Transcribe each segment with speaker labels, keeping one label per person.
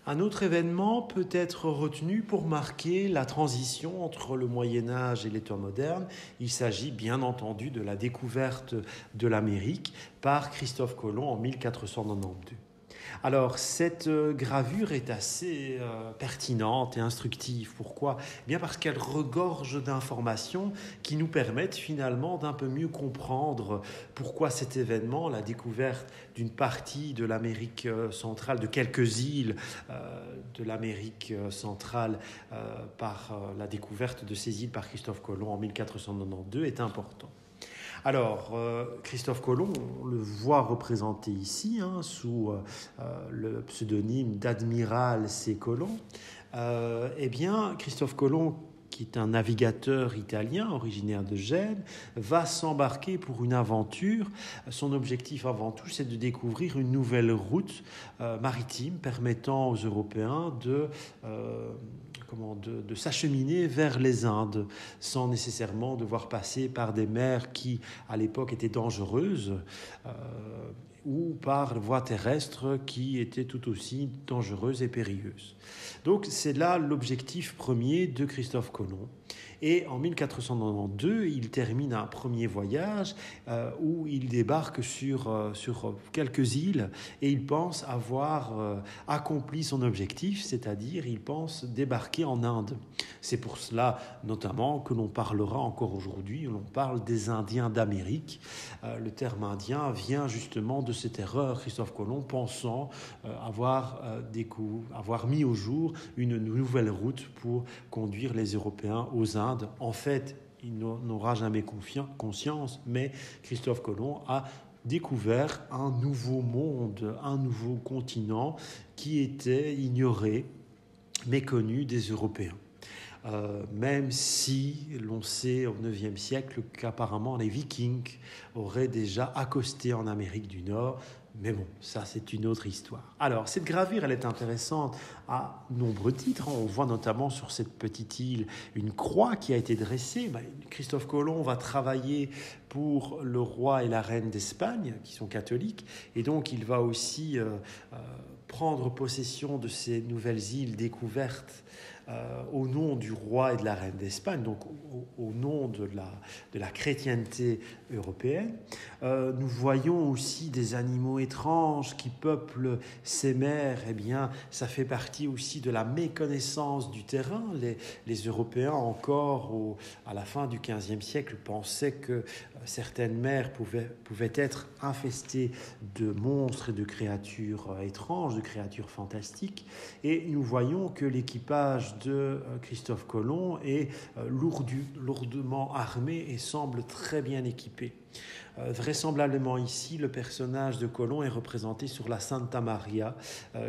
Speaker 1: Un autre événement peut être retenu pour marquer la transition entre le Moyen-Âge et les temps modernes. Il s'agit bien entendu de la découverte de l'Amérique par Christophe Colomb en 1492. Alors, cette gravure est assez pertinente et instructive. Pourquoi ? Eh bien parce qu'elle regorge d'informations qui nous permettent finalement d'un peu mieux comprendre pourquoi cet événement, la découverte d'une partie de l'Amérique centrale, de quelques îles de l'Amérique centrale par la découverte de ces îles par Christophe Colomb en 1492 est important. Alors, Christophe Colomb, on le voit représenté ici sous le pseudonyme d'Admiral C. Colomb. Eh bien, Christophe Colomb, qui est un navigateur italien originaire de Gênes, va s'embarquer pour une aventure. Son objectif avant tout, c'est de découvrir une nouvelle route maritime permettant aux Européens de s'acheminer vers les Indes sans nécessairement devoir passer par des mers qui, à l'époque, étaient dangereuses ou par voie terrestre qui étaient tout aussi dangereuses et périlleuses. Donc c'est là l'objectif premier de Christophe Colomb. Et en 1492, il termine un premier voyage où il débarque sur quelques îles et il pense avoir accompli son objectif, c'est-à-dire il pense débarquer en Inde. C'est pour cela notamment que l'on parlera encore aujourd'hui, l'on parle des Indiens d'Amérique. Le terme indien vient justement de cette erreur, Christophe Colomb pensant avoir mis au jour une nouvelle route pour conduire les Européens aux Indes. En fait, il n'aura jamais conscience, mais Christophe Colomb a découvert un nouveau monde, un nouveau continent qui était ignoré, méconnu des Européens. Même si l'on sait au IXe siècle qu'apparemment les Vikings auraient déjà accosté en Amérique du Nord. Mais bon, ça c'est une autre histoire. Alors, cette gravure, elle est intéressante à nombreux titres. On voit notamment sur cette petite île une croix qui a été dressée. Christophe Colomb va travailler pour le roi et la reine d'Espagne, qui sont catholiques. Et donc, il va aussi prendre possession de ces nouvelles îles découvertes au nom du roi et de la reine d'Espagne, donc au nom de la chrétienté européenne. Nous voyons aussi des animaux étranges qui peuplent ces mers. Eh bien, ça fait partie aussi de la méconnaissance du terrain. Les Européens, encore à la fin du XVe siècle, pensaient que certaines mers pouvaient être infestées de monstres et de créatures étranges, de créatures fantastiques. Et nous voyons que l'équipage de Christophe Colomb est lourdement armé et semble très bien équipé. Vraisemblablement ici, le personnage de Colomb est représenté sur la Santa Maria,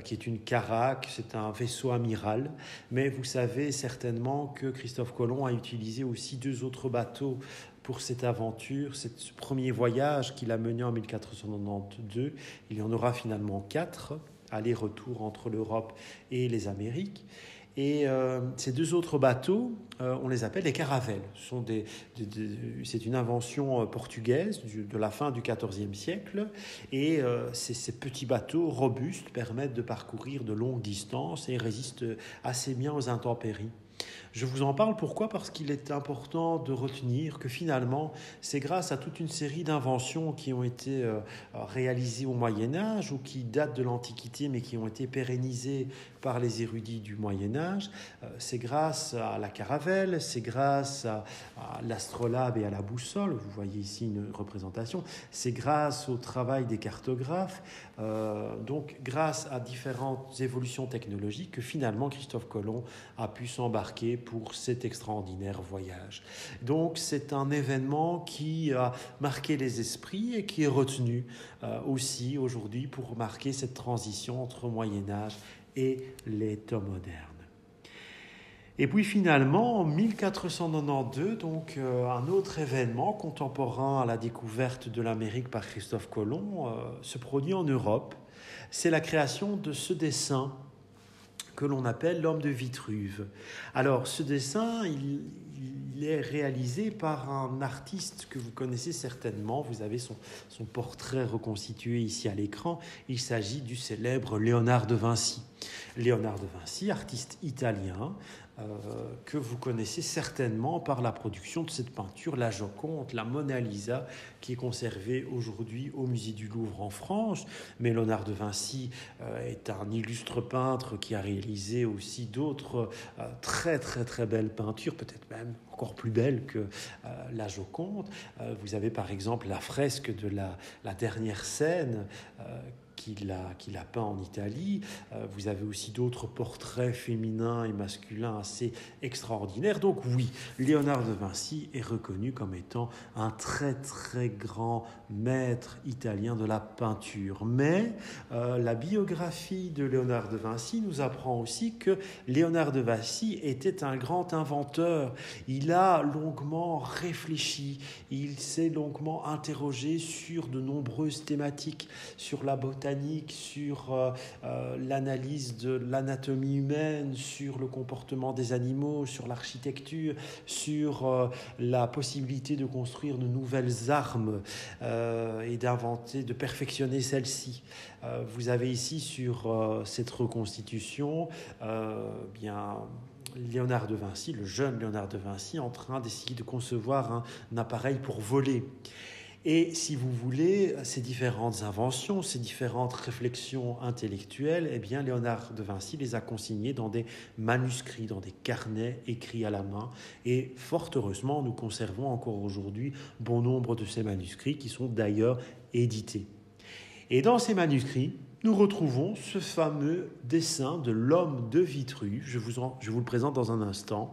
Speaker 1: qui est une caraque, c'est un vaisseau amiral. Mais vous savez certainement que Christophe Colomb a utilisé aussi 2 autres bateaux pour cette aventure, ce premier voyage qu'il a mené en 1492. Il y en aura finalement 4, aller-retour entre l'Europe et les Amériques. Et ces 2 autres bateaux, on les appelle les caravelles. C'est une invention portugaise de la fin du XIVe siècle. Et ces petits bateaux robustes permettent de parcourir de longues distances et résistent assez bien aux intempéries. Je vous en parle pourquoi ? Parce qu'il est important de retenir que finalement, c'est grâce à toute une série d'inventions qui ont été réalisées au Moyen-Âge ou qui datent de l'Antiquité mais qui ont été pérennisées par les érudits du Moyen-Âge. C'est grâce à la caravelle, c'est grâce à l'astrolabe et à la boussole. Vous voyez ici une représentation. C'est grâce au travail des cartographes, donc grâce à différentes évolutions technologiques que finalement Christophe Colomb a pu s'embarquer pour cet extraordinaire voyage. Donc c'est un événement qui a marqué les esprits et qui est retenu aussi aujourd'hui pour marquer cette transition entre Moyen-Âge et les temps modernes. Et puis finalement, en 1492, donc un autre événement contemporain à la découverte de l'Amérique par Christophe Colomb se produit en Europe. C'est la création de ce dessin que l'on appelle l'homme de Vitruve. Alors, ce dessin, il est réalisé par un artiste que vous connaissez certainement. Vous avez son portrait reconstitué ici à l'écran. Il s'agit du célèbre Léonard de Vinci. Léonard de Vinci, artiste italien, que vous connaissez certainement par la production de cette peinture, la Joconde, la Mona Lisa, qui est conservée aujourd'hui au musée du Louvre en France. Mais Léonard de Vinci est un illustre peintre qui a réalisé aussi d'autres très très très belles peintures, peut-être même encore plus belles que la Joconde. Vous avez par exemple la fresque de la dernière scène qu'il a peint en Italie. Vous avez aussi d'autres portraits féminins et masculins assez extraordinaires. Donc oui, Léonard de Vinci est reconnu comme étant un très très grand maître italien de la peinture. Mais la biographie de Léonard de Vinci nous apprend aussi que Léonard de Vinci était un grand inventeur. Il a longuement réfléchi, il s'est longuement interrogé sur de nombreuses thématiques, sur la botanique, sur l'analyse de l'anatomie humaine, sur le comportement des animaux, sur l'architecture, sur la possibilité de construire de nouvelles armes et de perfectionner celles-ci. Vous avez ici sur cette reconstitution Léonard de Vinci, le jeune Léonard de Vinci, en train d'essayer de concevoir un appareil pour voler. Et si vous voulez, ces différentes inventions, ces différentes réflexions intellectuelles, eh bien, Léonard de Vinci les a consignées dans des manuscrits, dans des carnets écrits à la main. Et fort heureusement, nous conservons encore aujourd'hui bon nombre de ces manuscrits qui sont d'ailleurs édités. Et dans ces manuscrits, nous retrouvons ce fameux dessin de l'homme de Vitruve, je vous le présente dans un instant,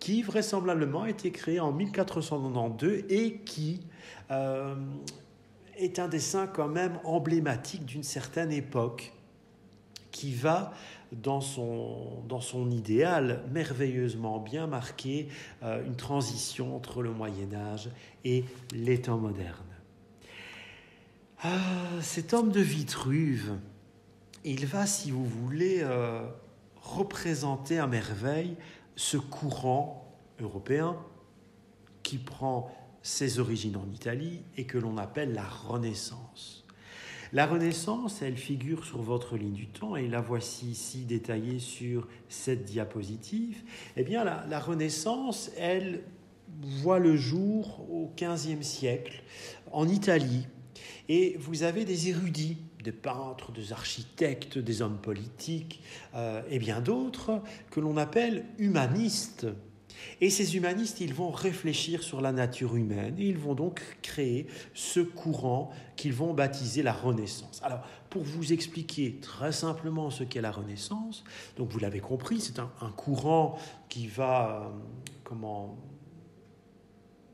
Speaker 1: qui vraisemblablement a été créé en 1492 et qui est un dessin quand même emblématique d'une certaine époque qui va, dans son idéal, merveilleusement bien marquer une transition entre le Moyen-Âge et les temps modernes. Cet homme de Vitruve, il va, si vous voulez, représenter à merveille ce courant européen qui prend ses origines en Italie et que l'on appelle la Renaissance. La Renaissance, elle figure sur votre ligne du temps et la voici ici détaillée sur cette diapositive. Eh bien, la Renaissance, elle voit le jour au XVe siècle en Italie. Et vous avez des érudits, des peintres, des architectes, des hommes politiques et bien d'autres que l'on appelle humanistes. Et ces humanistes, ils vont réfléchir sur la nature humaine et ils vont donc créer ce courant qu'ils vont baptiser la Renaissance. Alors, pour vous expliquer très simplement ce qu'est la Renaissance, donc vous l'avez compris, c'est un courant qui va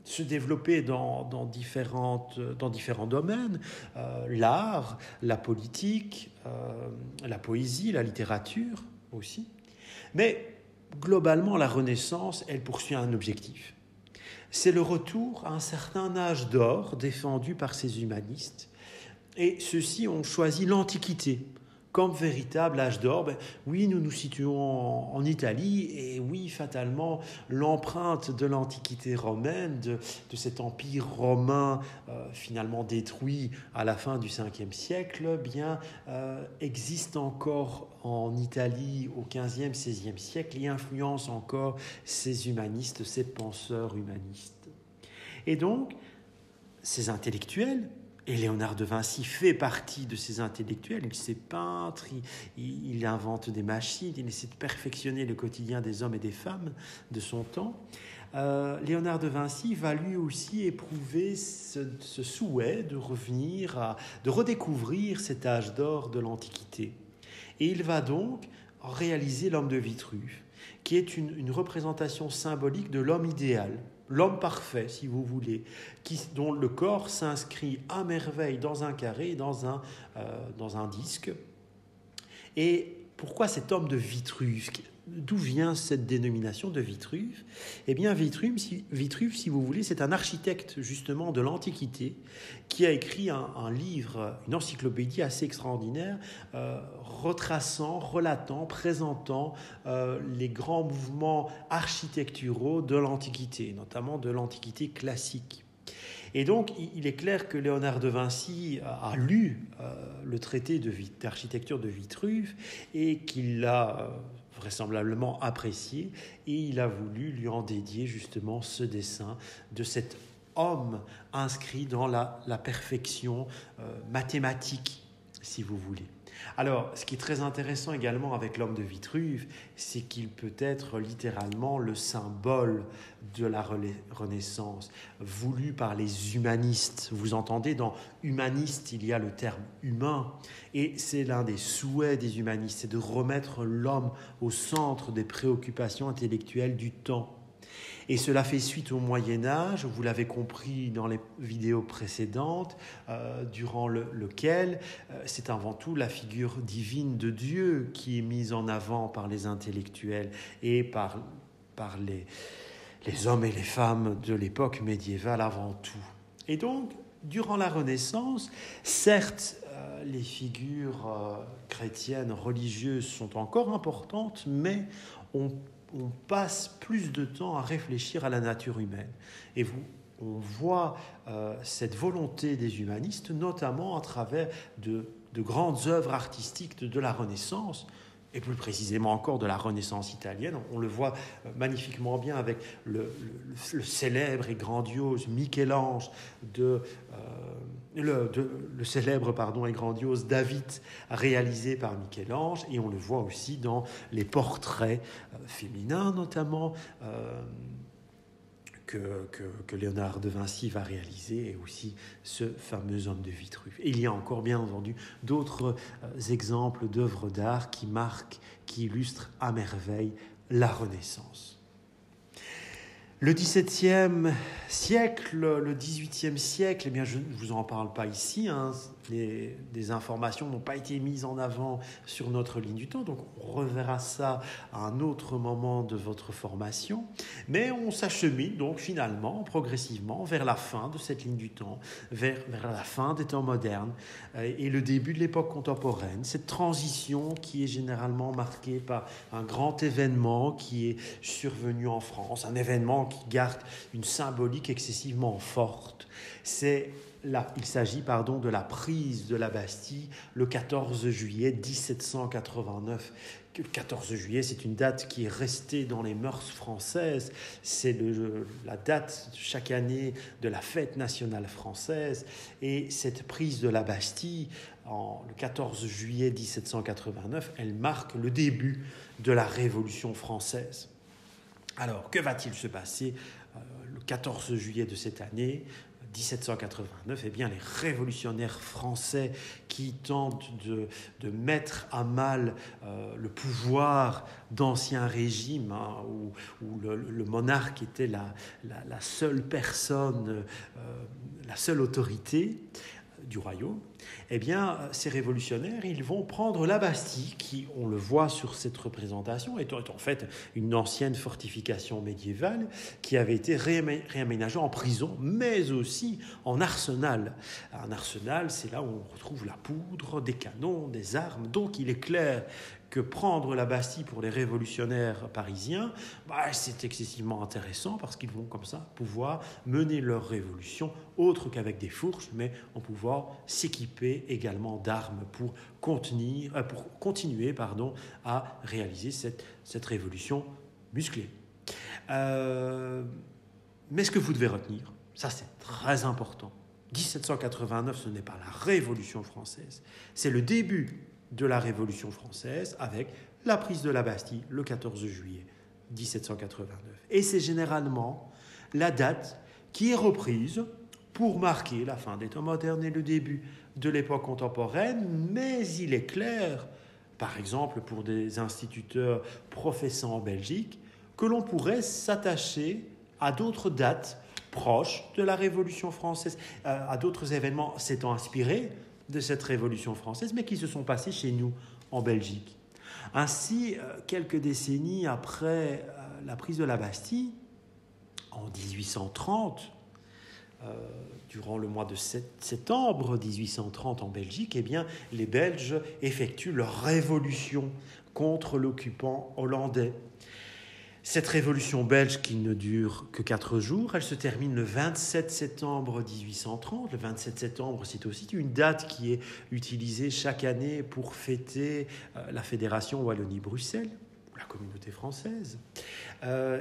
Speaker 1: se développer dans différents domaines, l'art, la politique, la poésie, la littérature aussi. Mais globalement, la Renaissance, elle poursuit un objectif. C'est le retour à un certain âge d'or défendu par ces humanistes. Et ceux-ci ont choisi l'Antiquité comme véritable âge d'or. Oui, nous nous situons en Italie et oui, fatalement, l'empreinte de l'Antiquité romaine, de cet empire romain finalement détruit à la fin du 5e siècle, existe encore en Italie au 15e, 16e siècle et influence encore ces humanistes, ces penseurs humanistes. Et donc, ces intellectuels, et Léonard de Vinci fait partie de ces intellectuels, il sait peindre, il invente des machines, il essaie de perfectionner le quotidien des hommes et des femmes de son temps. Léonard de Vinci va lui aussi éprouver ce souhait de revenir, de redécouvrir cet âge d'or de l'Antiquité. Et il va donc réaliser l'homme de Vitruve, qui est une représentation symbolique de l'homme idéal, l'homme parfait, si vous voulez, dont le corps s'inscrit à merveille dans un carré, dans un disque. Et pourquoi cet homme de Vitruve? D'où vient cette dénomination de Vitruve? Eh bien, Vitruve, si vous voulez, c'est un architecte justement de l'Antiquité qui a écrit un livre, une encyclopédie assez extraordinaire, retraçant, relatant, présentant les grands mouvements architecturaux de l'Antiquité, notamment de l'Antiquité classique. Et donc, il est clair que Léonard de Vinci a lu le traité d'architecture de Vitruve et qu'il l'a vraisemblablement apprécié, et il a voulu lui en dédier justement ce dessin de cet homme inscrit dans la perfection mathématique, si vous voulez. Alors, ce qui est très intéressant également avec l'homme de Vitruve, c'est qu'il peut être littéralement le symbole de la Renaissance, voulu par les humanistes. Vous entendez, dans humaniste, il y a le terme humain, et c'est l'un des souhaits des humanistes, c'est de remettre l'homme au centre des préoccupations intellectuelles du temps. Et cela fait suite au Moyen-Âge, vous l'avez compris dans les vidéos précédentes, durant lequel c'est avant tout la figure divine de Dieu qui est mise en avant par les intellectuels et par les hommes et les femmes de l'époque médiévale avant tout. Et donc, durant la Renaissance, certes, les figures chrétiennes, religieuses sont encore importantes, mais on passe plus de temps à réfléchir à la nature humaine. Et on voit cette volonté des humanistes, notamment à travers de grandes œuvres artistiques de la Renaissance, et plus précisément encore de la Renaissance italienne. On le voit magnifiquement bien avec le célèbre et grandiose Michel-Ange, le célèbre et grandiose David, réalisé par Michel-Ange, et on le voit aussi dans les portraits féminins notamment, que Léonard de Vinci va réaliser, et aussi ce fameux homme de Vitruve. Et il y a encore bien entendu d'autres exemples d'œuvres d'art qui illustrent à merveille la Renaissance. Le XVIIe siècle, le XVIIIe siècle, eh bien, je ne vous en parle pas ici, des informations n'ont pas été mises en avant sur notre ligne du temps, donc on reverra ça à un autre moment de votre formation, mais on s'achemine donc finalement, progressivement, vers la fin de cette ligne du temps, vers la fin des temps modernes et le début de l'époque contemporaine, cette transition qui est généralement marquée par un grand événement qui est survenu en France, un événement qui garde une symbolique excessivement forte. Il s'agit de la prise de la Bastille le 14 juillet 1789. Le 14 juillet, c'est une date qui est restée dans les mœurs françaises. C'est la date chaque année de la fête nationale française. Et cette prise de la Bastille, le 14 juillet 1789, elle marque le début de la Révolution française. Alors, que va-t-il se passer le 14 juillet de cette année 1789, eh bien, les révolutionnaires français qui tentent de mettre à mal le pouvoir d'ancien régime, où le monarque était la seule personne, la seule autorité du royaume, eh bien, ces révolutionnaires, ils vont prendre la Bastille, qui, on le voit sur cette représentation, est en fait une ancienne fortification médiévale qui avait été réaménagée en prison, mais aussi en arsenal. Un arsenal, c'est là où on retrouve la poudre, des canons, des armes. Donc, il est clair que prendre la Bastille pour les révolutionnaires parisiens, c'est excessivement intéressant parce qu'ils vont comme ça pouvoir mener leur révolution autre qu'avec des fourches, mais en pouvoir s'équiper également d'armes pour continuer à réaliser cette révolution musclée. Mais ce que vous devez retenir, ça c'est très important, 1789, ce n'est pas la Révolution française, c'est le début de la Révolution française avec la prise de la Bastille le 14 juillet 1789. Et c'est généralement la date qui est reprise pour marquer la fin des temps modernes et le début de l'époque contemporaine, mais il est clair, par exemple pour des instituteurs professant en Belgique, que l'on pourrait s'attacher à d'autres dates proches de la Révolution française, à d'autres événements s'étant inspirés de cette Révolution française, mais qui se sont passées chez nous, en Belgique. Ainsi, quelques décennies après la prise de la Bastille, en 1830, durant le mois de septembre 1830 en Belgique, eh bien, les Belges effectuent leur révolution contre l'occupant hollandais. Cette révolution belge, qui ne dure que 4 jours, elle se termine le 27 septembre 1830. Le 27 septembre, c'est aussi une date qui est utilisée chaque année pour fêter la Fédération Wallonie-Bruxelles, la communauté française.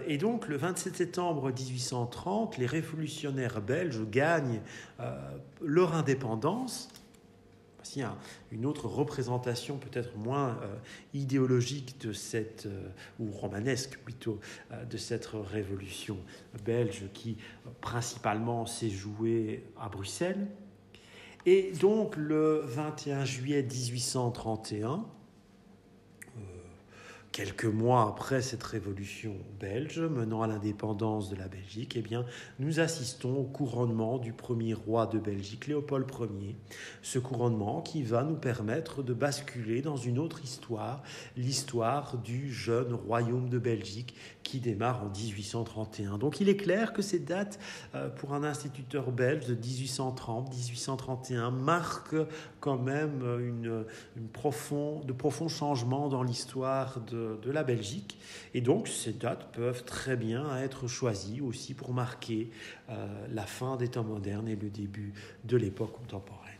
Speaker 1: Et donc, le 27 septembre 1830, les révolutionnaires belges gagnent leur indépendance. Voici une autre représentation peut-être moins idéologique de cette, ou romanesque plutôt, de cette révolution belge qui principalement s'est jouée à Bruxelles. Et donc, le 21 juillet 1831, quelques mois après cette révolution belge menant à l'indépendance de la Belgique, eh bien, nous assistons au couronnement du premier roi de Belgique, Léopold Ier. Ce couronnement qui va nous permettre de basculer dans une autre histoire, l'histoire du jeune royaume de Belgique qui démarre en 1831. Donc il est clair que ces dates, pour un instituteur belge de 1830-1831, marquent quand même de profonds changements dans l'histoire de la Belgique. Et donc, ces dates peuvent très bien être choisies aussi pour marquer la fin des temps modernes et le début de l'époque contemporaine.